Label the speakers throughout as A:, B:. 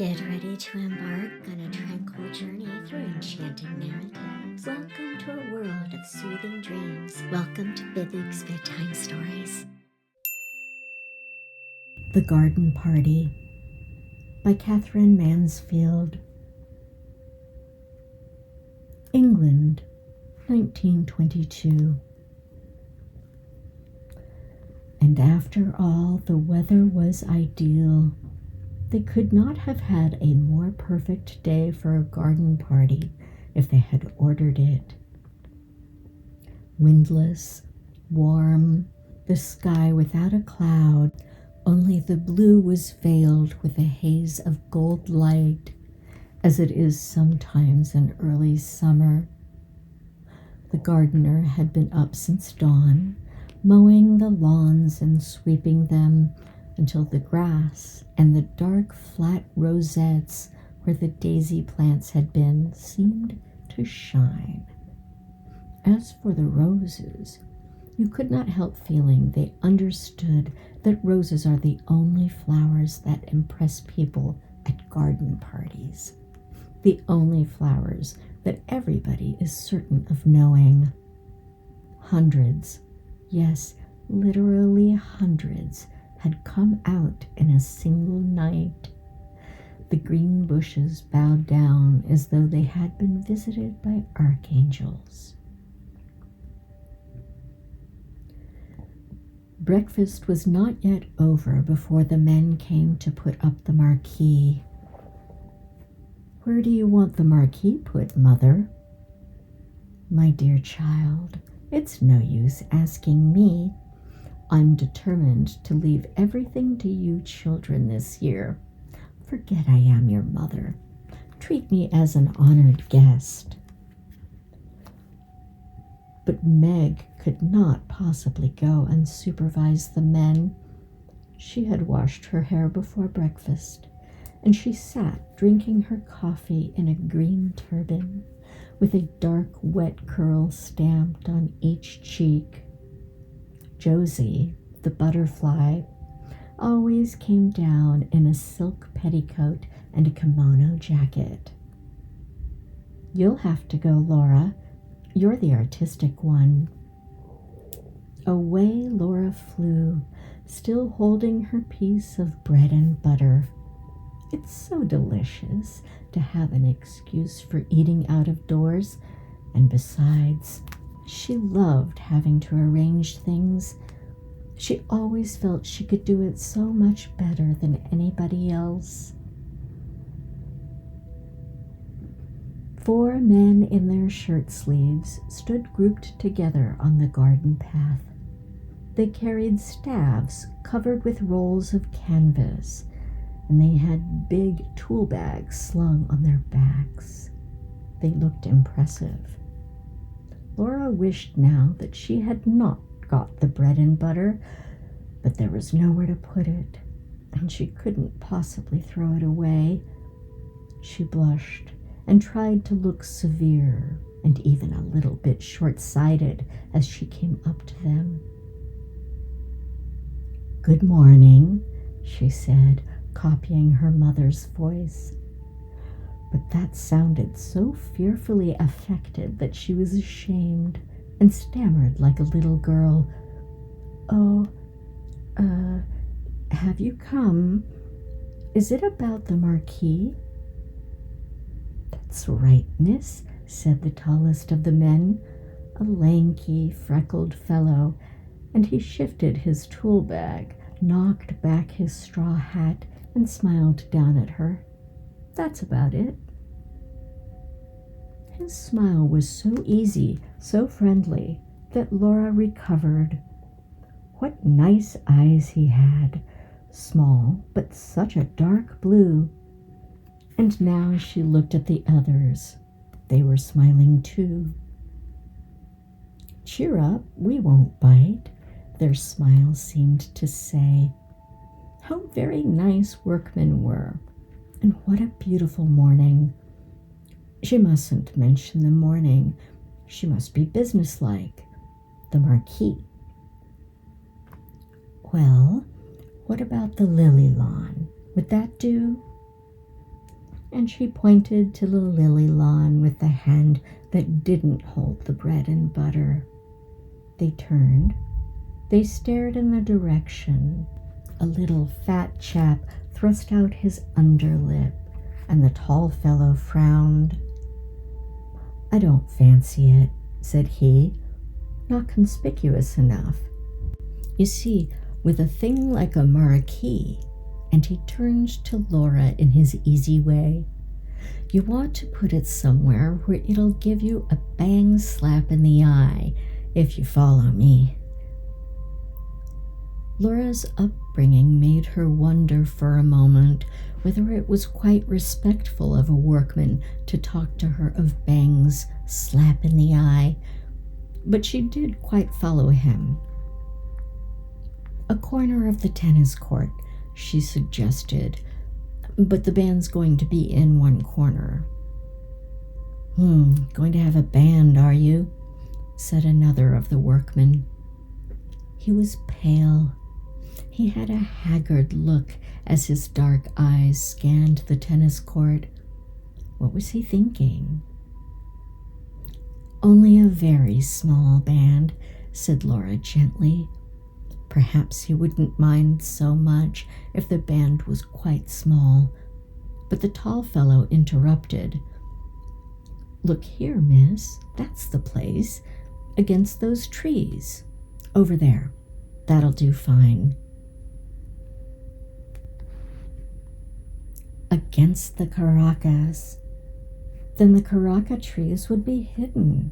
A: Get ready to embark on a tranquil journey through enchanting narratives. Welcome to a world of soothing dreams. Welcome to Bibby's Bedtime Stories. The Garden Party by Katherine Mansfield. England, 1922. And after all, the weather was ideal. They could not have had a more perfect day for a garden party if they had ordered it. Windless, warm, the sky without a cloud, only the blue was veiled with a haze of gold light, as it is sometimes in early summer. The gardener had been up since dawn, mowing the lawns and sweeping them until the grass and the dark flat rosettes where the daisy plants had been seemed to shine. As for the roses, you could not help feeling they understood that roses are the only flowers that impress people at garden parties, the only flowers that everybody is certain of knowing. Hundreds, yes, literally hundreds, had come out in a single night. The green bushes bowed down as though they had been visited by archangels. Breakfast was not yet over before the men came to put up the marquee. "Where do you want the marquee put, Mother?" "My dear child, it's no use asking me. I'm determined to leave everything to you children this year. Forget I am your mother. Treat me as an honored guest." But Meg could not possibly go and supervise the men. She had washed her hair before breakfast, and she sat drinking her coffee in a green turban, with a dark wet curl stamped on each cheek. Josie, the butterfly, always came down in a silk petticoat and a kimono jacket. "You'll have to go, Laura. You're the artistic one." Away Laura flew, still holding her piece of bread and butter. It's so delicious to have an excuse for eating out of doors, and besides, she loved having to arrange things. She always felt she could do it so much better than anybody else. 4 men in their shirt sleeves stood grouped together on the garden path. They carried staves covered with rolls of canvas, and they had big tool bags slung on their backs. They looked impressive. Laura wished now that she had not got the bread and butter, but there was nowhere to put it, and she couldn't possibly throw it away. She blushed and tried to look severe and even a little bit short-sighted as she came up to them. "Good morning," she said, copying her mother's voice. But that sounded so fearfully affected that she was ashamed and stammered like a little girl. "Oh, have you come? Is it about the marquee?" "That's right, miss," said the tallest of the men, a lanky, freckled fellow, and he shifted his tool bag, knocked back his straw hat, and smiled down at her. "That's about it." His smile was so easy, so friendly, that Laura recovered. What nice eyes he had, small but such a dark blue. And now she looked at the others. They were smiling too. "Cheer up, we won't bite," their smiles seemed to say. How very nice workmen were, and what a beautiful morning. She mustn't mention the morning. She must be businesslike. The marquee. "Well, what about the lily lawn? Would that do?" and she pointed to the lily lawn with the hand that didn't hold the bread and butter. They turned. They stared in the direction. A little fat chap thrust out his underlip, and the tall fellow frowned. "I don't fancy it," said he. "Not conspicuous enough. You see, with a thing like a marquee," and he turned to Laura in his easy way, "you want to put it somewhere where it'll give you a bang slap in the eye, if you follow me." Laura's upbringing made her wonder for a moment whether it was quite respectful of a workman to talk to her of bangs slap in the eye, but she did quite follow him. "A corner of the tennis court," she suggested, "but the band's going to be in one corner." Going to have a band, are you?" said another of the workmen. He was pale. He had a haggard look as his dark eyes scanned the tennis court. What was he thinking? "Only a very small band," said Laura gently. Perhaps he wouldn't mind so much if the band was quite small. But the tall fellow interrupted. "Look here, miss, that's the place, against those trees. Over there. That'll do fine." Against the caracas. Then the caraca trees would be hidden.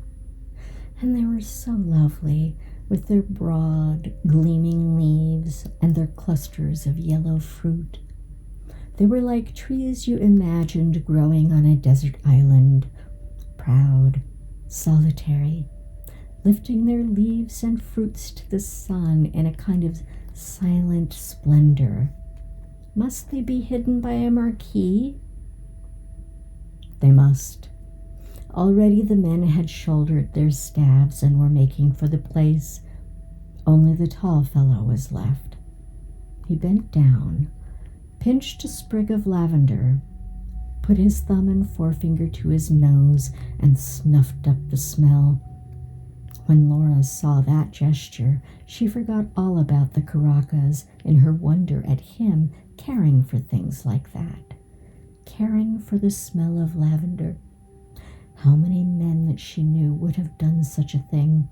A: And they were so lovely, with their broad, gleaming leaves and their clusters of yellow fruit. They were like trees you imagined growing on a desert island, proud, solitary, lifting their leaves and fruits to the sun in a kind of silent splendor. Must they be hidden by a marquee? They must. Already the men had shouldered their staves and were making for the place. Only the tall fellow was left. He bent down, pinched a sprig of lavender, put his thumb and forefinger to his nose, and snuffed up the smell. When Laura saw that gesture, she forgot all about the caracas in her wonder at him caring for things like that, caring for the smell of lavender. How many men that she knew would have done such a thing?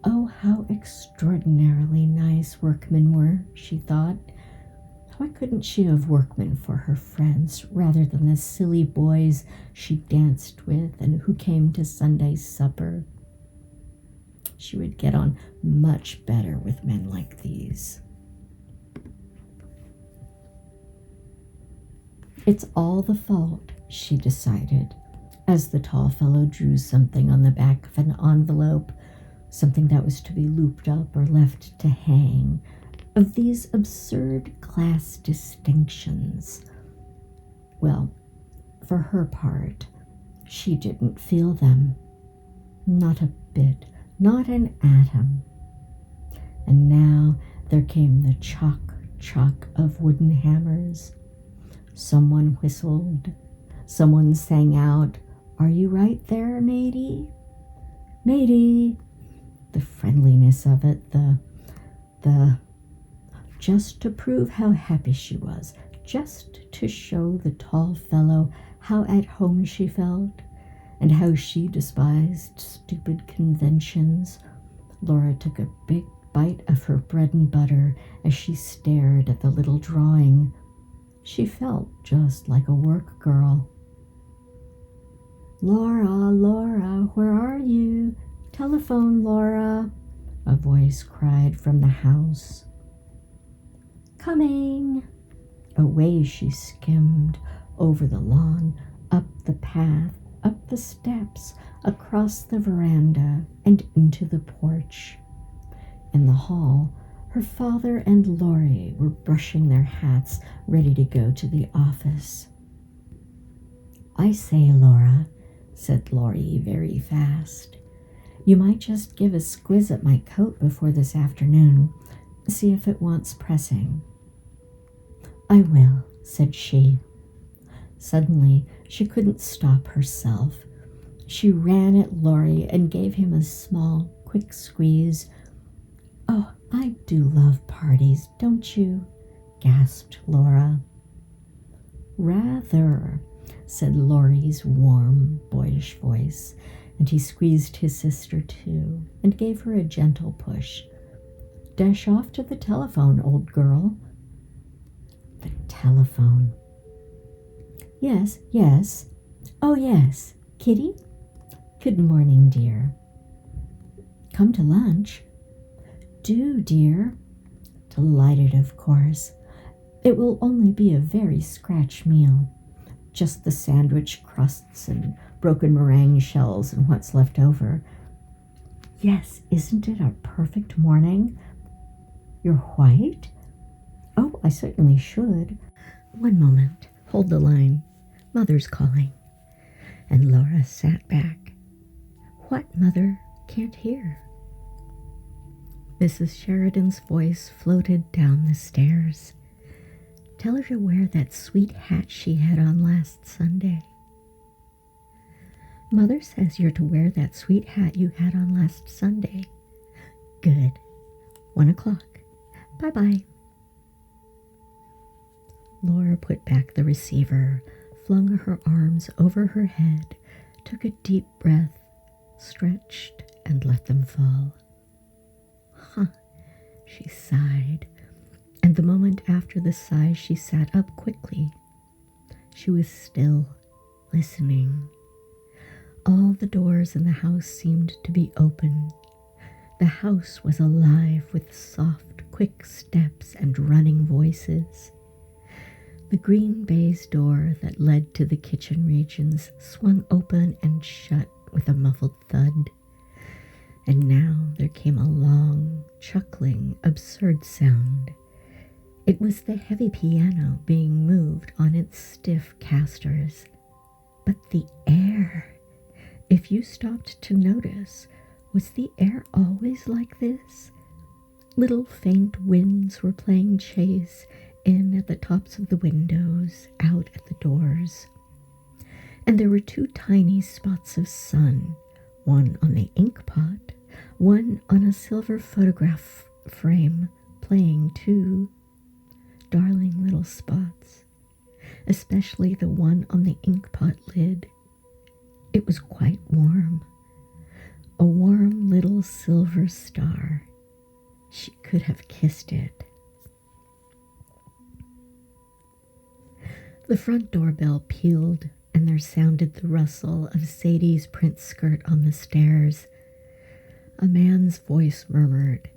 A: Oh, how extraordinarily nice workmen were, she thought. Why couldn't she have workmen for her friends rather than the silly boys she danced with and who came to Sunday supper? She would get on much better with men like these. "It's all the fault," she decided, as the tall fellow drew something on the back of an envelope, something that was to be looped up or left to hang, of these absurd class distinctions. Well, for her part, she didn't feel them. Not a bit, not an atom. And now there came the chock of wooden hammers. Someone whistled. Someone sang out, "Are you right there, matey? Matey!" The friendliness of it, the just to prove how happy she was, just to show the tall fellow how at home she felt, and how she despised stupid conventions. Laura took a big bite of her bread and butter as she stared at the little drawing. She felt just like a work girl. "Laura, Laura, where are you? Telephone, Laura," a voice cried from the house. "Coming." Away she skimmed, over the lawn, up the path, up the steps, across the veranda, and into the porch. In the hall, her father and Laurie were brushing their hats, ready to go to the office. "I say, Laura," said Laurie very fast, "you might just give a squiz at my coat before this afternoon. See if it wants pressing." "I will," said she. Suddenly, she couldn't stop herself. She ran at Laurie and gave him a small, quick squeeze. "Oh, I do love parties, don't you?" gasped Laura. "Rather," said Laurie's warm, boyish voice, and he squeezed his sister too and gave her a gentle push. "Dash off to the telephone, old girl." The telephone. Yes, yes. Oh, yes. Kitty? Good morning, dear. Come to lunch? Do, dear. Delighted, of course. It will only be a very scratch meal. Just the sandwich crusts and broken meringue shells and what's left over. Yes, isn't it a perfect morning? You're white? Oh, I certainly should. One moment. Hold the line. Mother's calling. And Laura sat back. What, Mother? Can't hear. Mrs. Sheridan's voice floated down the stairs. Tell her to wear that sweet hat she had on last Sunday. Mother says you're to wear that sweet hat you had on last Sunday. Good. 1 o'clock. Bye-bye. Laura put back the receiver, flung her arms over her head, took a deep breath, stretched, and let them fall. Huh, she sighed, and the moment after the sigh she sat up quickly. She was still, listening. All the doors in the house seemed to be open. The house was alive with soft, quick steps and running voices. The green baize door that led to the kitchen regions swung open and shut with a muffled thud. And now there came a long, chuckling, absurd sound. It was the heavy piano being moved on its stiff casters. But the air! If you stopped to notice, was the air always like this? Little faint winds were playing chase in at the tops of the windows, out at the doors. And there were 2 tiny spots of sun, one on the ink pot, one on a silver photograph frame, playing too. Darling little spots, especially the one on the ink pot lid. It was quite warm, a warm little silver star. She could have kissed it. The front doorbell pealed, and there sounded the rustle of Sadie's print skirt on the stairs. A man's voice murmured.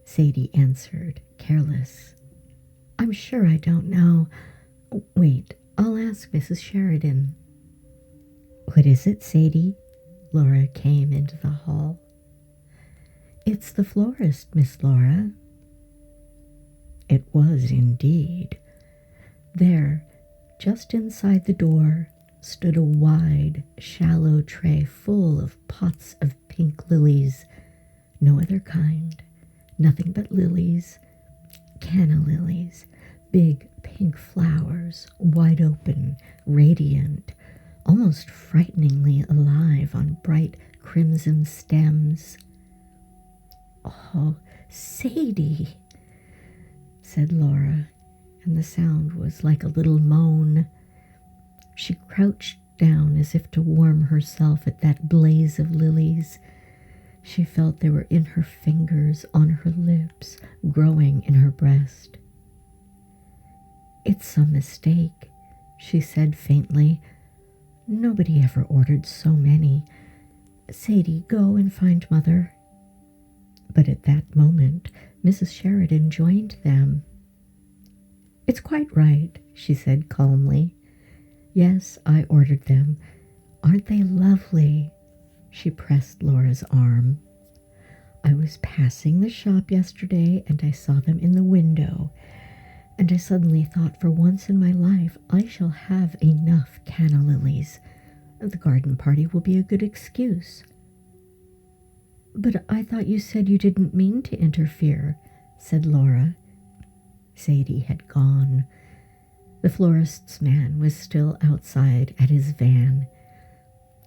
A: Sadie answered, careless. I'm sure I don't know. Wait, I'll ask Mrs. Sheridan. What is it, Sadie? Laura came into the hall. It's the florist, Miss Laura. It was indeed. There, just inside the door, stood a wide, shallow tray full of pots of pink lilies. No other kind, nothing but lilies, canna lilies, big pink flowers, wide open, radiant, almost frighteningly alive on bright crimson stems. Oh, Sadie, said Laura, and the sound was like a little moan. She crouched down as if to warm herself at that blaze of lilies. She felt they were in her fingers, on her lips, growing in her breast. It's some mistake, she said faintly. Nobody ever ordered so many. Sadie, go and find Mother. But at that moment, Mrs. Sheridan joined them. It's quite right, she said calmly. Yes, I ordered them. Aren't they lovely? She pressed Laura's arm. I was passing the shop yesterday and I saw them in the window, and I suddenly thought, for once in my life, I shall have enough canna lilies. The garden party will be a good excuse. But I thought you said you didn't mean to interfere, said Laura. Sadie had gone. The florist's man was still outside at his van.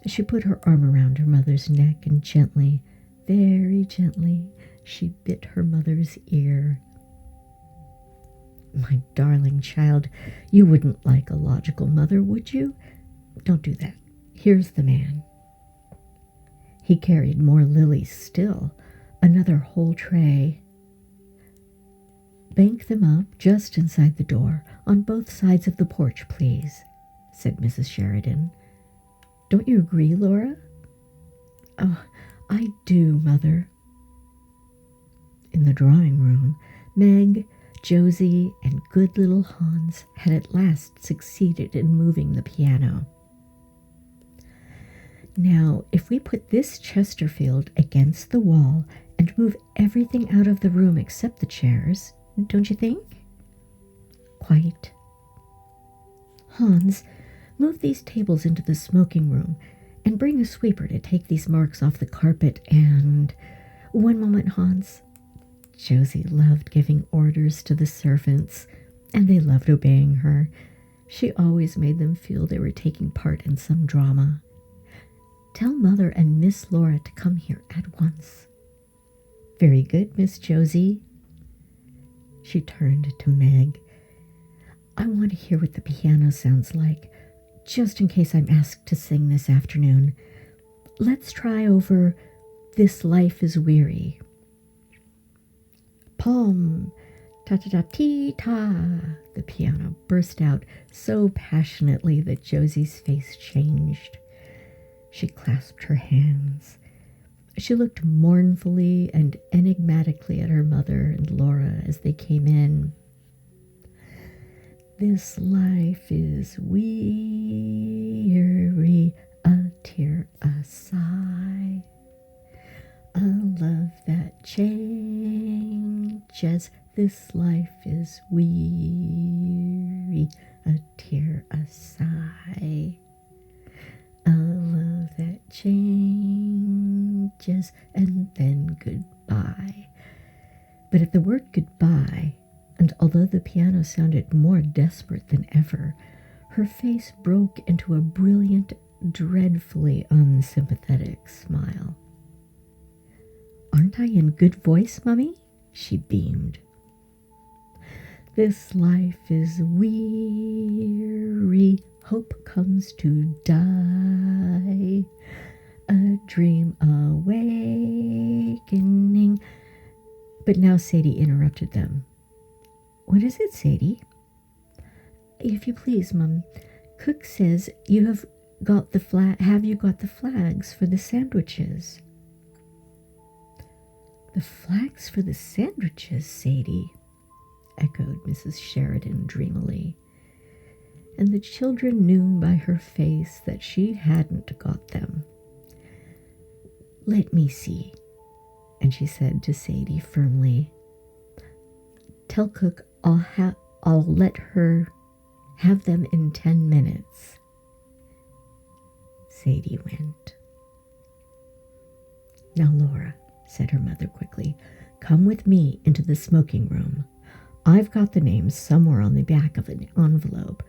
A: She put her arm around her mother's neck and gently, very gently, she bit her mother's ear. "My darling child, you wouldn't like a logical mother, would you? Don't do that. Here's the man." He carried more lilies still, another whole tray. "Bank them up just inside the door, on both sides of the porch, please," said Mrs. Sheridan. "Don't you agree, Laura?" "Oh, I do, Mother." In the drawing room, Meg, Josie, and good little Hans had at last succeeded in moving the piano. "Now, if we put this Chesterfield against the wall and move everything out of the room except the chairs, don't you think?" "Quite." "Hans, move these tables into the smoking room and bring a sweeper to take these marks off the carpet and—" "One moment, Hans." Josie loved giving orders to the servants, and they loved obeying her. She always made them feel they were taking part in some drama. "Tell Mother and Miss Laura to come here at once." "Very good, Miss Josie." She turned to Meg. "I want to hear what the piano sounds like, just in case I'm asked to sing this afternoon. Let's try over 'This Life is Weary.'" "Pom, ta-ta-ta-tee-ta," the piano burst out so passionately that Josie's face changed. She clasped her hands. She looked mournfully and enigmatically at her mother and Laura as they came in. "This life is weary, a tear, a sigh, a love that changes. This life is weary, a tear, a sigh, a love that changes, and then goodbye." But at the word goodbye, and although the piano sounded more desperate than ever, her face broke into a brilliant, dreadfully unsympathetic smile. "Aren't I in good voice, Mummy?" she beamed. "This life is weary, hope comes to die, a dream awakening." But now Sadie interrupted them. "What is it, Sadie?" "If you please, Mum, Cook says you have got the have you got the flags for the sandwiches?" "The flags for the sandwiches, Sadie?" echoed Mrs. Sheridan dreamily. And the children knew by her face that she hadn't got them. "Let me see," and she said to Sadie firmly, "Tell Cook I'll let her have them in 10 minutes." Sadie went. "Now, Laura," said her mother quickly, "come with me into the smoking room. I've got the names somewhere on the back of an envelope.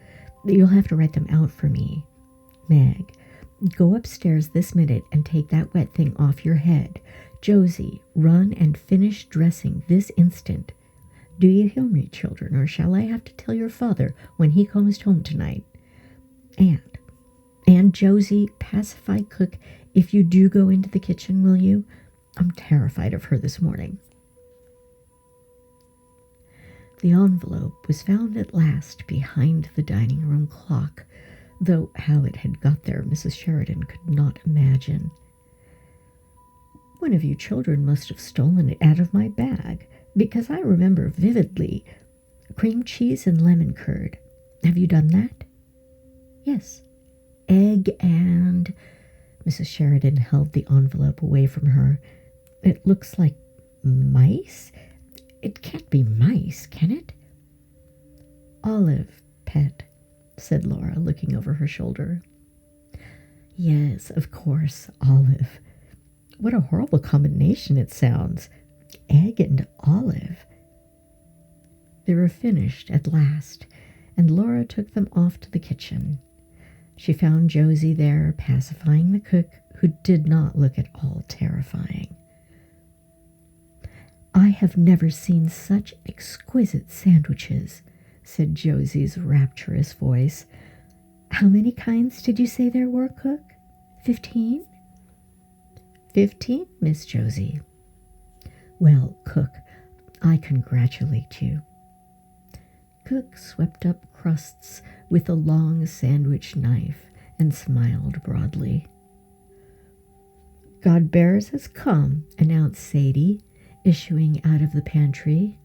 A: You'll have to write them out for me. Meg, go upstairs this minute and take that wet thing off your head. Josie, run and finish dressing this instant. Do you hear me, children, or shall I have to tell your father when he comes home tonight? And Josie, pacify Cook if you do go into the kitchen, will you? I'm terrified of her this morning." The envelope was found at last behind the dining room clock, though how it had got there Mrs. Sheridan could not imagine. "One of you children must have stolen it out of my bag, because I remember vividly cream cheese and lemon curd. Have you done that?" "Yes. Egg and—" Mrs. Sheridan held the envelope away from her. "It looks like mice. It can't be mice, can it?" "Olive, pet," said Laura, looking over her shoulder. "Yes, of course, olive. What a horrible combination it sounds. Egg and olive." They were finished at last, and Laura took them off to the kitchen. She found Josie there, pacifying the cook, who did not look at all terrifying. "I have never seen such exquisite sandwiches," said Josie's rapturous voice. "How many kinds did you say there were, cook? 15? 15, Miss Josie." "Well, cook, I congratulate you." Cook swept up crusts with a long sandwich knife and smiled broadly. "Godbears has come," announced Sadie, issuing out of the pantry.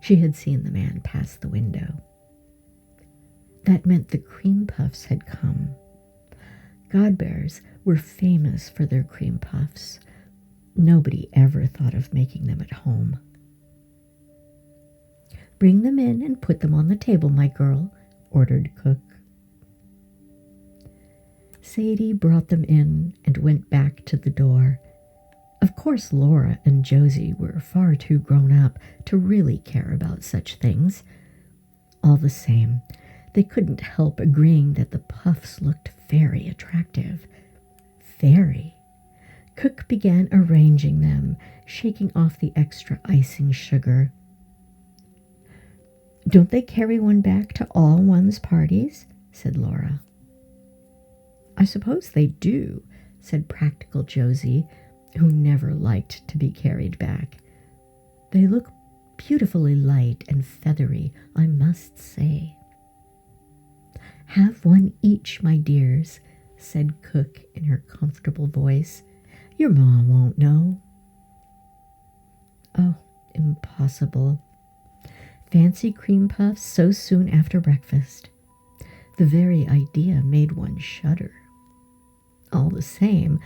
A: She had seen the man pass the window. That meant the cream puffs had come. Godbears were famous for their cream puffs. Nobody ever thought of making them at home. "Bring them in and put them on the table, my girl," ordered cook. Sadie brought them in and went back to the door. Of course, Laura and Josie were far too grown up to really care about such things. All the same, they couldn't help agreeing that the puffs looked very attractive. Very. Cook began arranging them, shaking off the extra icing sugar. "Don't they carry one back to all one's parties?" said Laura. "I suppose they do," said practical Josie, who never liked to be carried back. "They look beautifully light and feathery, I must say." "Have one each, my dears," said cook in her comfortable voice. "Your ma won't know." Oh, impossible. Fancy cream puffs so soon after breakfast. The very idea made one shudder. All the same,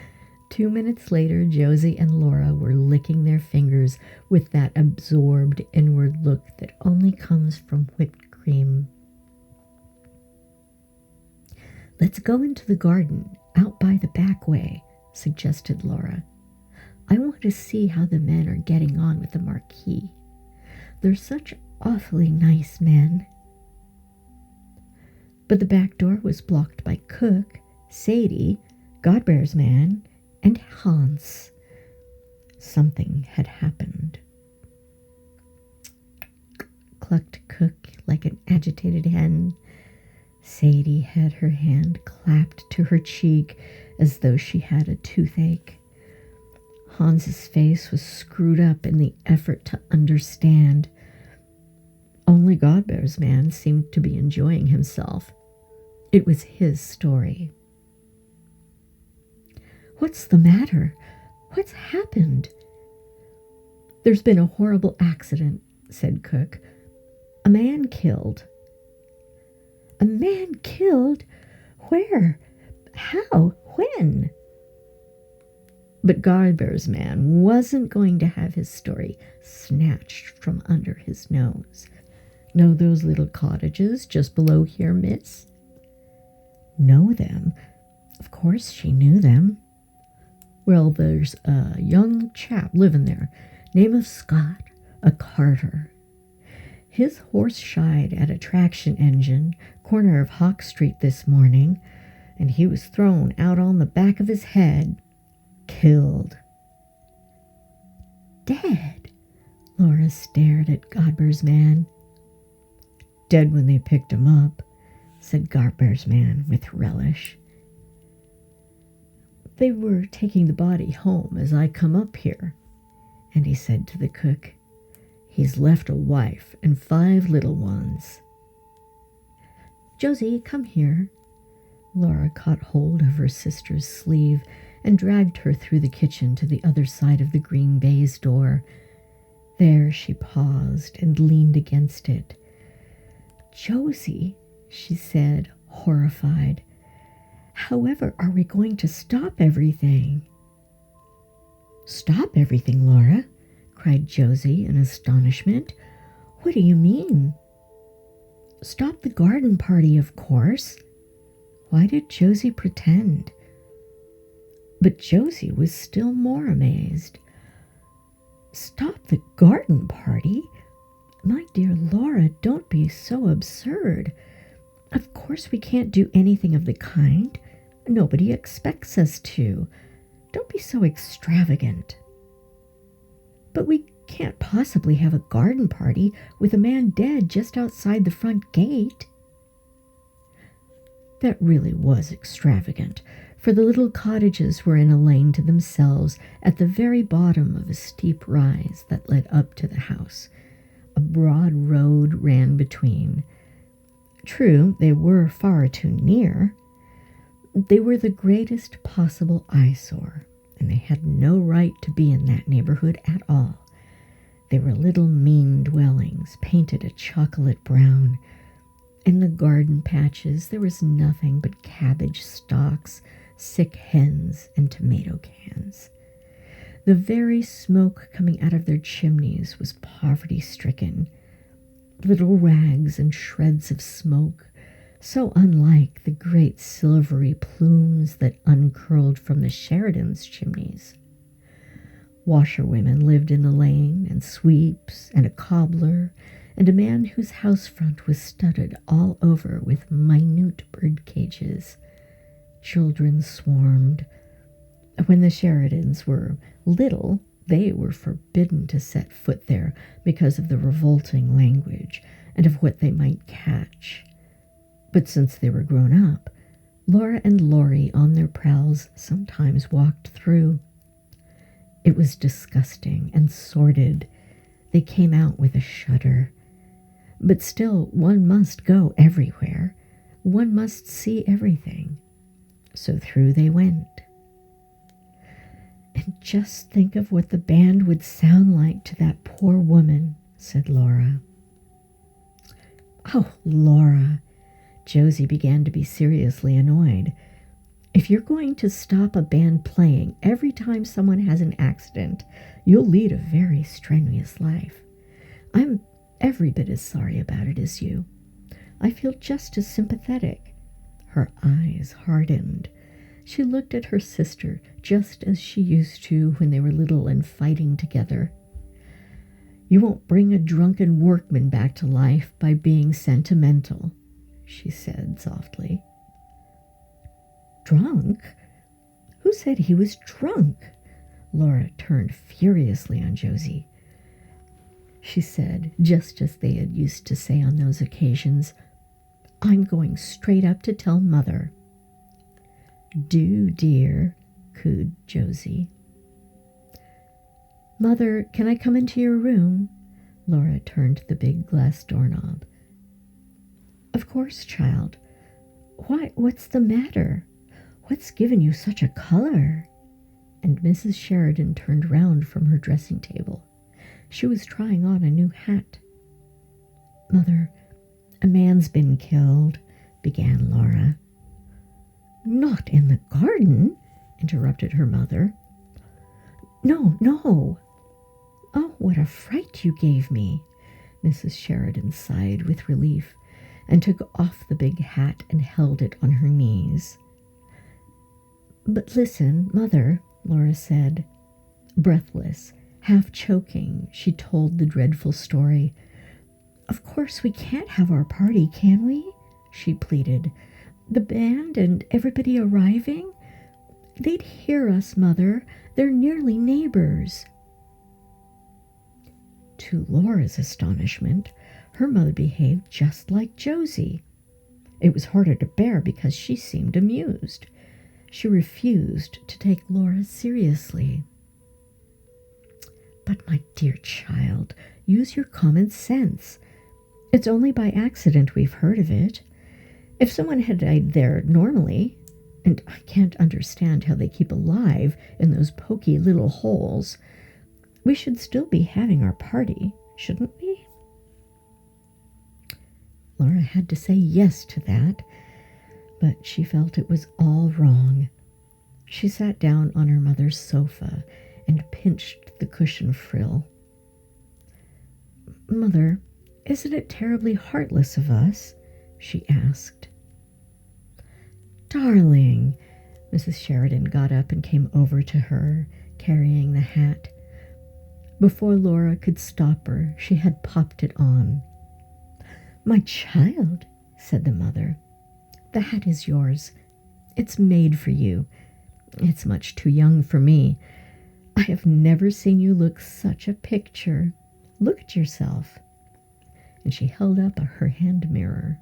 A: 2 minutes later, Josie and Laura were licking their fingers with that absorbed inward look that only comes from whipped cream. "Let's go into the garden, out by the back way," suggested Laura. "I want to see how the men are getting on with the marquis. They're such awfully nice men." But the back door was blocked by Cook, Sadie, Godbear's man, and Hans. Something had happened. Clucked Cook like an agitated hen. Sadie had her hand clapped to her cheek as though she had a toothache. Hans's face was screwed up in the effort to understand. Only Godbear's man seemed to be enjoying himself. It was his story. "What's the matter? What's happened?" "There's been a horrible accident," said Cook. "A man killed." "A man killed? Where? How? When?" But Godbear's man wasn't going to have his story snatched from under his nose. "Know those little cottages just below here, miss?" Know them? Of course she knew them. "Well, there's a young chap living there, name of Scott, a carter. His horse shied at a traction engine, corner of Hawk Street this morning, and he was thrown out on the back of his head, killed." "Dead?" Laura stared at Godbear's man. "Dead when they picked him up," said Godbear's man with relish. "They were taking the body home as I come up here," and he said to the cook, "He's left a wife and 5 little ones." "Josie, come here." Laura caught hold of her sister's sleeve and dragged her through the kitchen to the other side of the green baize door. There she paused and leaned against it. "Josie," she said, horrified, "however are we going to stop everything?" "Stop everything, Laura?" cried Josie in astonishment. "What do you mean?" "Stop the garden party, of course." Why did Josie pretend? But Josie was still more amazed. "Stop the garden party? My dear Laura, don't be so absurd. Of course we can't do anything of the kind. Nobody expects us to. Don't be so extravagant. But we can't possibly have a garden party with a man dead just outside the front gate. That really was extravagant, for the little cottages were in a lane to themselves at the very bottom of a steep rise that led up to the house. A broad road ran between. True, they were far too near. They were the greatest possible eyesore, and they had no right to be in that neighborhood at all. They were little mean dwellings, painted a chocolate brown. In the garden patches there was nothing but cabbage stalks, sick hens, and tomato cans. The very smoke coming out of their chimneys was poverty-stricken. Little rags and shreds of smoke, so unlike the great silvery plumes that uncurled from the Sheridans' chimneys. Washerwomen lived in the lane, and sweeps, and a cobbler, and a man whose house front was studded all over with minute bird cages. Children swarmed. When the Sheridans were little, they were forbidden to set foot there because of the revolting language and of what they might catch. But since they were grown up, Laura and Laurie on their prowls sometimes walked through. It was disgusting and sordid. They came out with a shudder. But still, one must go everywhere. One must see everything. So through they went. And just think of what the band would sound like to that poor woman, said Laura. Oh, Laura, Josie began to be seriously annoyed. If you're going to stop a band playing every time someone has an accident, you'll lead a very strenuous life. I'm every bit as sorry about it as you. I feel just as sympathetic. Her eyes hardened. She looked at her sister just as she used to when they were little and fighting together. You won't bring a drunken workman back to life by being sentimental, she said softly. Drunk? Who said he was drunk? Laura turned furiously on Josie. She said, just as they had used to say on those occasions, I'm going straight up to tell Mother. Do, dear, cooed Josie. Mother, can I come into your room? Laura turned the big glass doorknob. Of course, child. Why, what's the matter? What's given you such a color? And Mrs. Sheridan turned round from her dressing table. She was trying on a new hat. Mother, a man's been killed, began Laura. Not in the garden, interrupted her mother. No, no. Oh, what a fright you gave me. Mrs. Sheridan sighed with relief and took off the big hat and held it on her knees. But listen, Mother, Laura said. Breathless, half choking, she told the dreadful story. Of course we can't have our party, can we? She pleaded. The band and everybody arriving? They'd hear us, Mother. They're nearly neighbors. To Laura's astonishment, her mother behaved just like Josie. It was harder to bear because she seemed amused. She refused to take Laura seriously. But, my dear child, use your common sense. It's only by accident we've heard of it. If someone had died there normally, and I can't understand how they keep alive in those poky little holes, we should still be having our party, shouldn't we? Laura had to say yes to that, but she felt it was all wrong. She sat down on her mother's sofa and pinched the cushion frill. Mother, isn't it terribly heartless of us? She asked. Darling, Mrs. Sheridan got up and came over to her, carrying the hat. Before Laura could stop her, she had popped it on. My child, said the mother. "The hat is yours. It's made for you. It's much too young for me. I have never seen you look such a picture. Look at yourself." And she held up her hand mirror.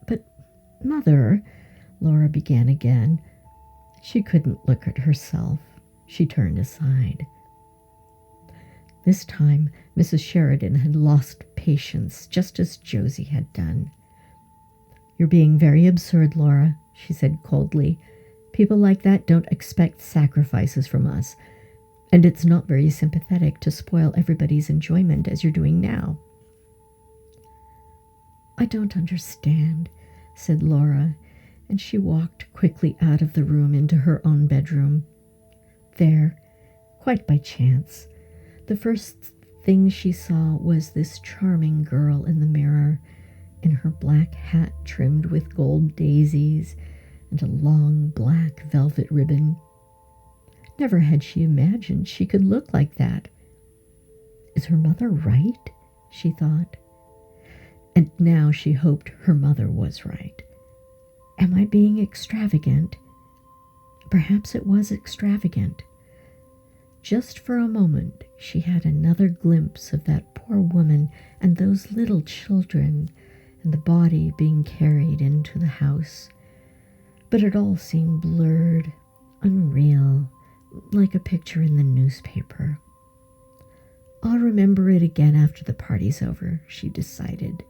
A: "But, Mother," Laura began again. She couldn't look at herself. She turned aside. This time, Mrs. Sheridan had lost patience, just as Josie had done. "You're being very absurd, Laura," she said coldly. "People like that don't expect sacrifices from us, and it's not very sympathetic to spoil everybody's enjoyment as you're doing now." "I don't understand," said Laura, and she walked quickly out of the room into her own bedroom. There, quite by chance, the first thing she saw was this charming girl in the mirror, in her black hat trimmed with gold daisies and a long black velvet ribbon. Never had she imagined she could look like that. "Is her mother right?" she thought. And now she hoped her mother was right. Am I being extravagant? Perhaps it was extravagant. Just for a moment, she had another glimpse of that poor woman and those little children and the body being carried into the house. But it all seemed blurred, unreal, like a picture in the newspaper. "I'll remember it again after the party's over," she decided.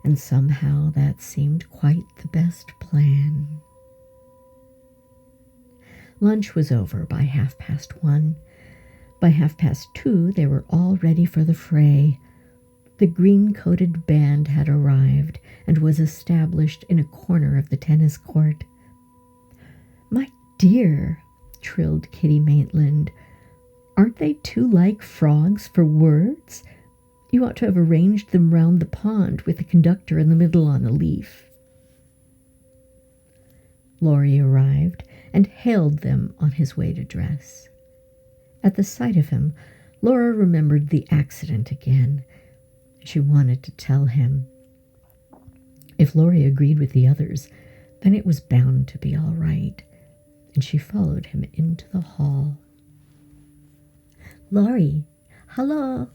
A: And somehow that seemed quite the best plan. Lunch was over by 1:30. By 2:30, they were all ready for the fray. The green-coated band had arrived and was established in a corner of the tennis court. "My dear," trilled Kitty Maitland, "aren't they too like frogs for words? You ought to have arranged them round the pond with the conductor in the middle on a leaf." Laurie arrived and hailed them on his way to dress. At the sight of him, Laura remembered the accident again. She wanted to tell him. If Laurie agreed with the others, then it was bound to be all right, and she followed him into the hall. "Laurie, hello."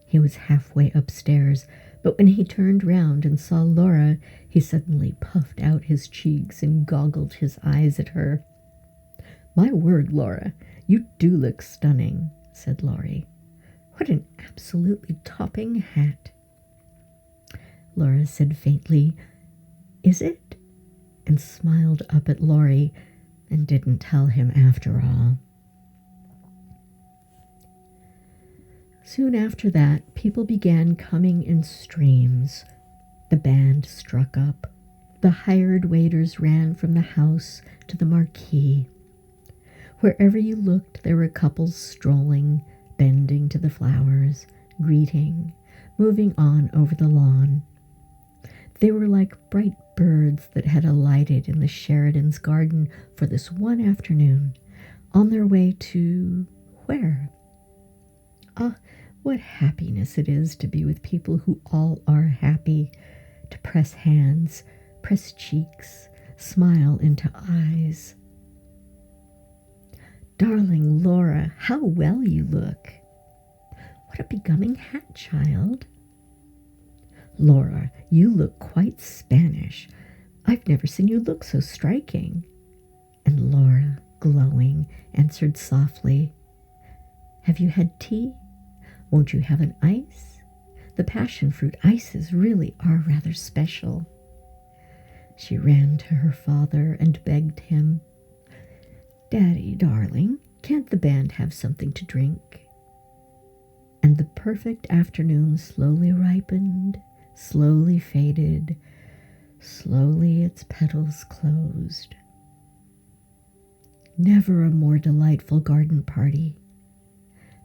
A: He was halfway upstairs, but when he turned round and saw Laura, he suddenly puffed out his cheeks and goggled his eyes at her. "My word, Laura, you do look stunning," said Laurie. "What an absolutely topping hat." Laura said faintly, "Is it?" and smiled up at Laurie and didn't tell him after all. Soon after that, people began coming in streams. The band struck up. The hired waiters ran from the house to the marquee. Wherever you looked, there were couples strolling, bending to the flowers, greeting, moving on over the lawn. They were like bright birds that had alighted in the Sheridans' garden for this one afternoon, on their way to where? Ah, what happiness it is to be with people who all are happy, to press hands, press cheeks, smile into eyes. "Darling Laura, how well you look." "What a becoming hat, child." "Laura, you look quite Spanish. I've never seen you look so striking." And Laura, glowing, answered softly, "Have you had tea? Won't you have an ice? The passion fruit ices really are rather special." She ran to her father and begged him, "Daddy, darling, can't the band have something to drink?" And the perfect afternoon slowly ripened, slowly faded, slowly its petals closed. Never a more delightful garden party.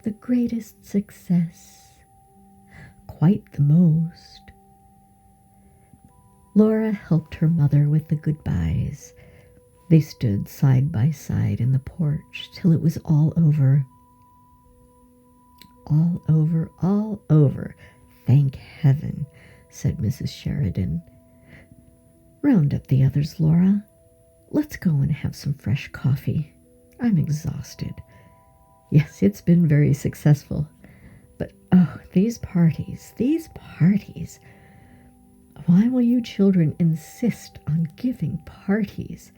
A: The greatest success. Quite the most. Laura helped her mother with the goodbyes. They stood side by side in the porch till it was all over. All over, all over, thank heaven, said Mrs. Sheridan. "Round up the others, Laura. Let's go and have some fresh coffee. I'm exhausted. Yes, it's been very successful. But, oh, these parties. Why will you children insist on giving parties?"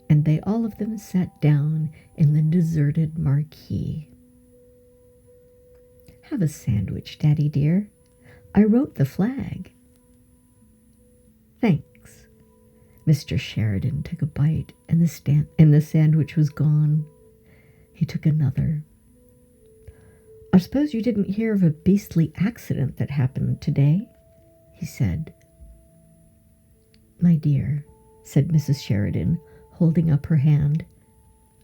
A: And they all of them sat down in the deserted marquee. "Have a sandwich, Daddy dear. I wrote the flag." "Thanks." Mr. Sheridan took a bite, and the sandwich was gone. He took another. "I suppose you didn't hear of a beastly accident that happened today?" he said. "My dear," said Mrs. Sheridan, holding up her hand,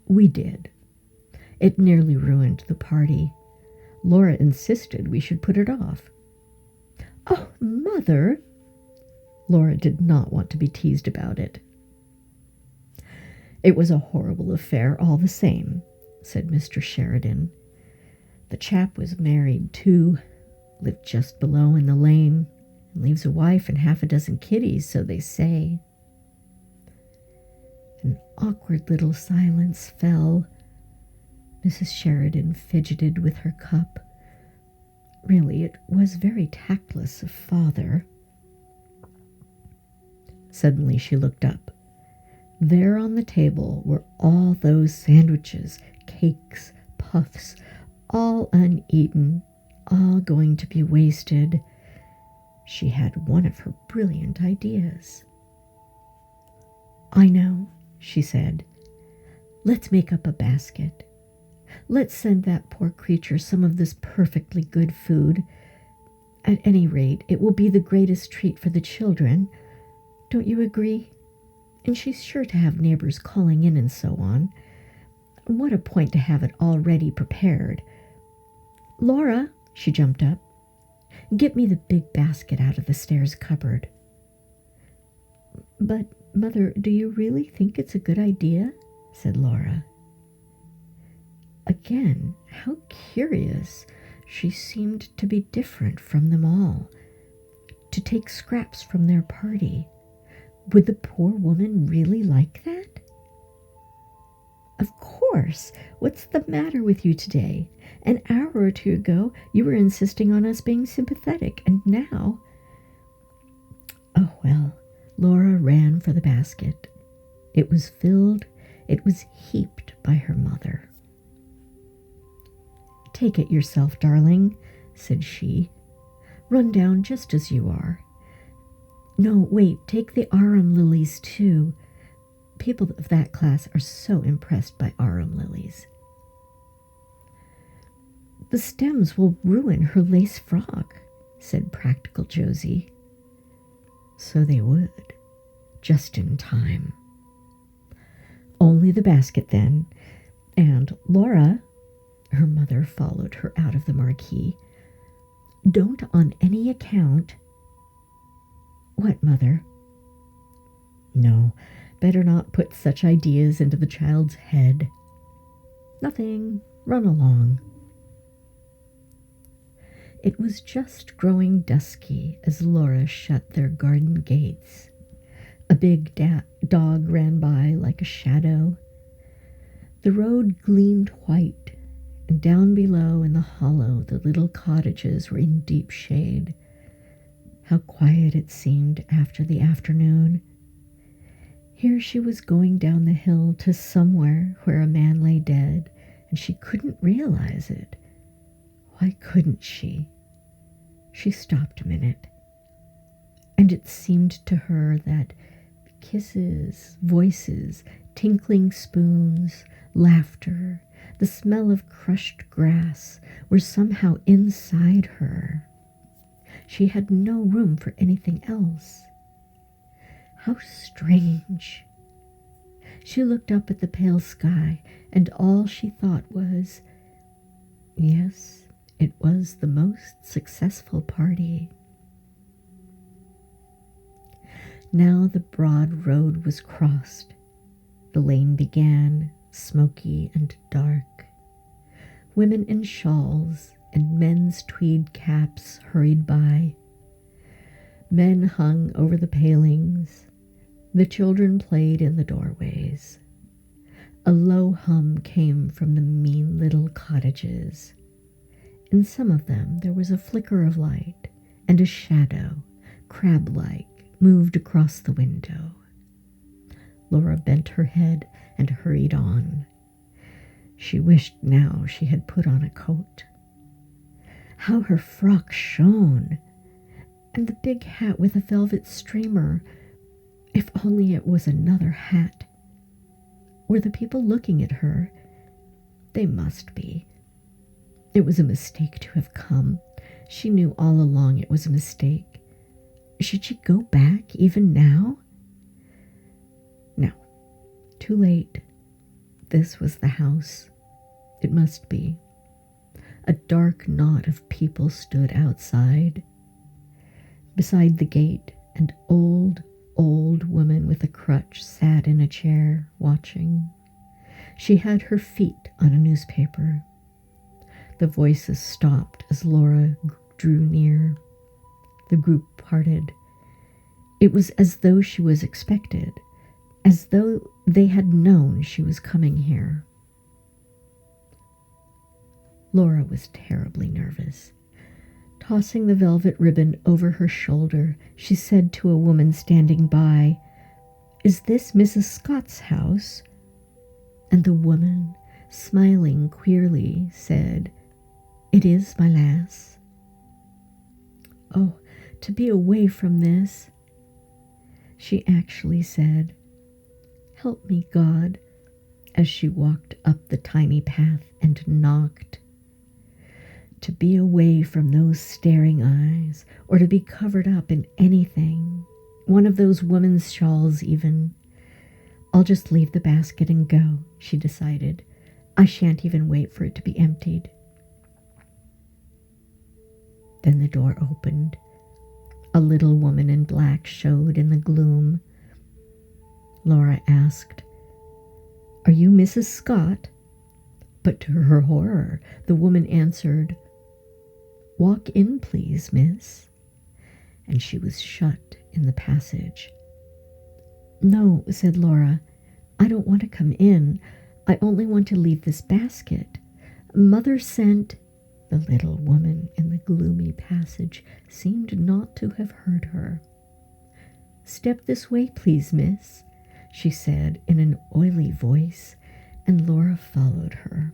A: "we did. It nearly ruined the party. Laura insisted we should put it off." "Oh, Mother!" Laura did not want to be teased about it. "It was a horrible affair all the same," said Mr. Sheridan. "The chap was married too, lived just below in the lane, and leaves a wife and half a dozen kiddies, so they say." An awkward little silence fell. Mrs. Sheridan fidgeted with her cup. Really, it was very tactless of Father. Suddenly she looked up. There on the table were all those sandwiches, cakes, puffs, all uneaten, all going to be wasted. She had one of her brilliant ideas. "I know," she said. "Let's make up a basket. Let's send that poor creature some of this perfectly good food. At any rate, it will be the greatest treat for the children. Don't you agree? And she's sure to have neighbors calling in and so on. What a point to have it all ready prepared. Laura," she jumped up, "get me the big basket out of the stairs cupboard." "But, Mother, do you really think it's a good idea?" said Laura. Again, how curious. She seemed to be different from them all. To take scraps from their party. Would the poor woman really like that? "Of course. What's the matter with you today? An hour or two ago, you were insisting on us being sympathetic, and now—" Oh, well, Laura ran for the basket. It was filled, it was heaped by her mother. "Take it yourself, darling," said she. "Run down just as you are. No, wait, take the arum lilies too. People of that class are so impressed by arum lilies." "The stems will ruin her lace frock," said practical Josie. So they would, just in time. "Only the basket then. And Laura," her mother followed her out of the marquee, "don't on any account—" "What, Mother?" "No, better not put such ideas into the child's head." "Nothing. Run along." It was just growing dusky as Laura shut their garden gates. A big dog ran by like a shadow. The road gleamed white, and down below in the hollow the little cottages were in deep shade. How quiet it seemed after the afternoon. Here she was going down the hill to somewhere where a man lay dead, and she couldn't realize it. Why couldn't she? She stopped a minute, and it seemed to her that kisses, voices, tinkling spoons, laughter, the smell of crushed grass were somehow inside her. She had no room for anything else. How strange! She looked up at the pale sky, and all she thought was, yes, it was the most successful party. Now the broad road was crossed. The lane began, smoky and dark. Women in shawls and men's tweed caps hurried by. Men hung over the palings. The children played in the doorways. A low hum came from the mean little cottages. In some of them there was a flicker of light, and a shadow, crab-like, moved across the window. Laura bent her head and hurried on. She wished now she had put on a coat. How her frock shone! And the big hat with a velvet streamer. If only it was another hat. Were the people looking at her? They must be. It was a mistake to have come. She knew all along it was a mistake. Should she go back even now? No, too late. This was the house. It must be. A dark knot of people stood outside. Beside the gate, an old woman with a crutch sat in a chair, watching. She had her feet on a newspaper. The voices stopped as Laura drew near. The group parted. It was as though she was expected, as though they had known she was coming here. Laura was terribly nervous. Tossing the velvet ribbon over her shoulder, she said to a woman standing by, "Is this Mrs. Scott's house?" And the woman, smiling queerly, said, "It is, my lass." Oh, to be away from this. She actually said, "Help me, God," as she walked up the tiny path and knocked. To be away from those staring eyes, or to be covered up in anything, one of those women's shawls even. I'll just leave the basket and go, she decided. I shan't even wait for it to be emptied. Then the door opened. A little woman in black showed in the gloom. Laura asked, "Are you Mrs. Scott?" But to her horror, the woman answered, "Walk in, please, miss." And she was shut in the passage. "No," said Laura, "I don't want to come in. I only want to leave this basket. Mother sent—" The little woman in the gloomy passage seemed not to have heard her. "Step this way, please, miss," she said in an oily voice, and Laura followed her.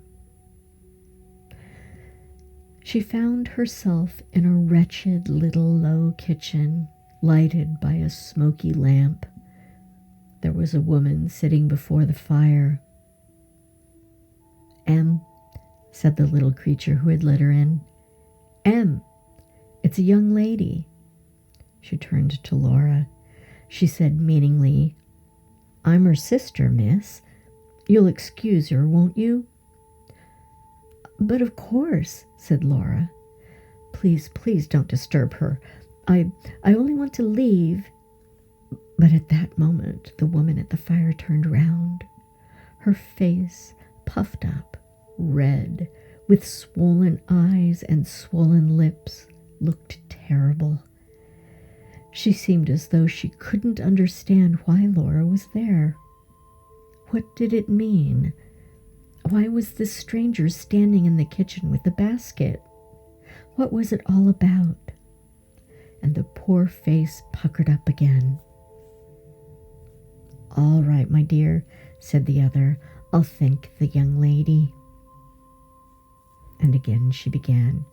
A: She found herself in a wretched little low kitchen, lighted by a smoky lamp. There was a woman sitting before the fire. "Em," said the little creature who had let her in. "Em, it's a young lady." She turned to Laura. She said meaningly, "I'm her sister, miss. You'll excuse her, won't you?" "But of course," said Laura. Please don't disturb her. I only want to leave." But at that moment, the woman at the fire turned round. Her face, puffed up, red, with swollen eyes and swollen lips, looked terrible. She seemed as though she couldn't understand why Laura was there. What did it mean? Why was this stranger standing in the kitchen with the basket? What was it all about? And the poor face puckered up again. "All right, my dear," said the other. "I'll thank the young lady." And again she began,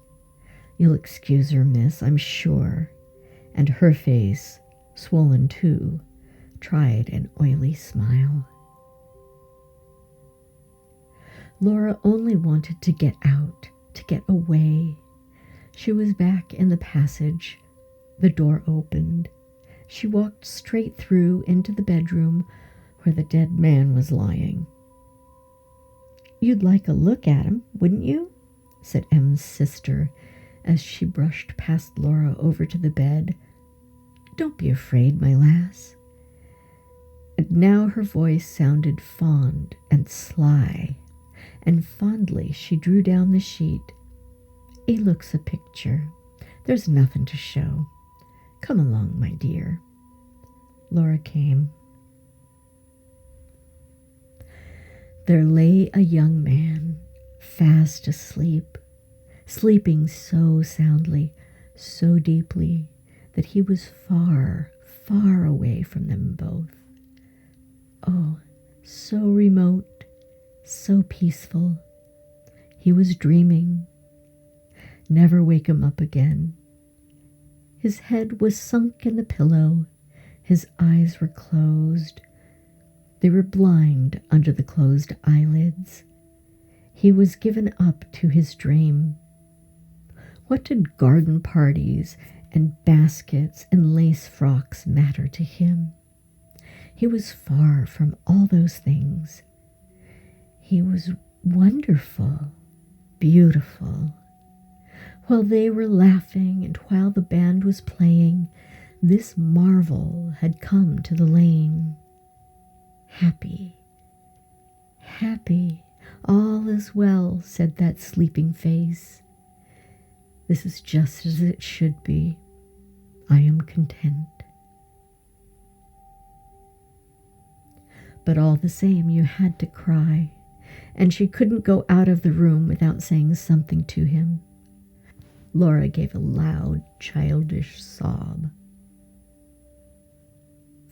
A: "You'll excuse her, miss, I'm sure." And her face, swollen too, tried an oily smile. Laura only wanted to get out, to get away. She was back in the passage. The door opened. She walked straight through into the bedroom where the dead man was lying. "You'd like a look at him, wouldn't you?" said Em's sister as she brushed past Laura over to the bed. "Don't be afraid, my lass." And now her voice sounded fond and sly, and fondly she drew down the sheet. "He looks a picture. There's nothing to show. Come along, my dear. Laura came. There lay a young man, fast asleep, sleeping so soundly, so deeply, that he was far, far away from them both. Oh, so remote, so peaceful. He was dreaming. Never wake him up again. His head was sunk in the pillow. His eyes were closed. They were blind under the closed eyelids. He was given up to his dream. What did garden parties and baskets and lace frocks matter to him? He was far from all those things. He was wonderful, beautiful. While they were laughing and while the band was playing, this marvel had come to the lane. Happy, happy, all is well, said that sleeping face. This is just as it should be. I am content. But all the same, you had to cry, and she couldn't go out of the room without saying something to him. Laura gave a loud, childish sob.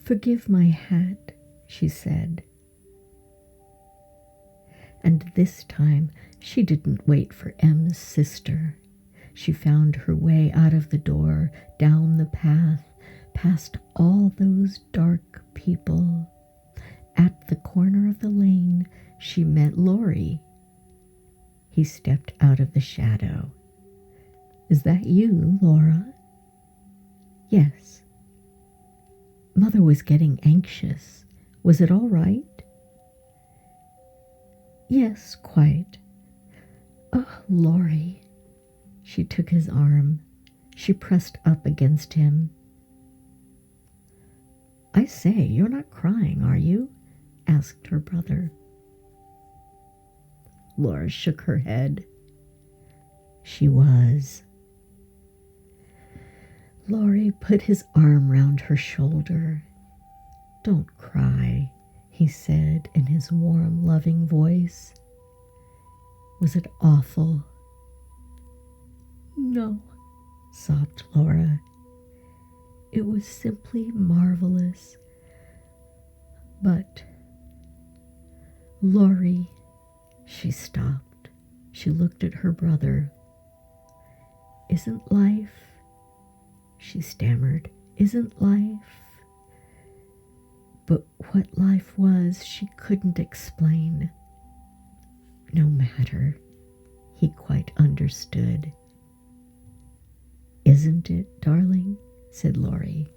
A: Forgive my hat, she said. And this time she didn't wait for M's sister. She found her way out of the door, down the path, past all those dark people. At the corner of the lane, she met Laurie. He stepped out of the shadow. Is that you, Laura? Yes. Mother was getting anxious. Was it all right? Yes, quite. Oh, Laurie. She took his arm. She pressed up against him. I say, you're not crying, are you? Asked her brother. Laura shook her head. She was. Laurie put his arm round her shoulder. Don't cry, he said in his warm, loving voice. Was it awful? No, sobbed Laura. It was simply marvelous. But, Laurie, she stopped. She looked at her brother. Isn't life, she stammered, isn't life? But what life was, she couldn't explain. No matter, he quite understood. Isn't it, darling? Said Laurie.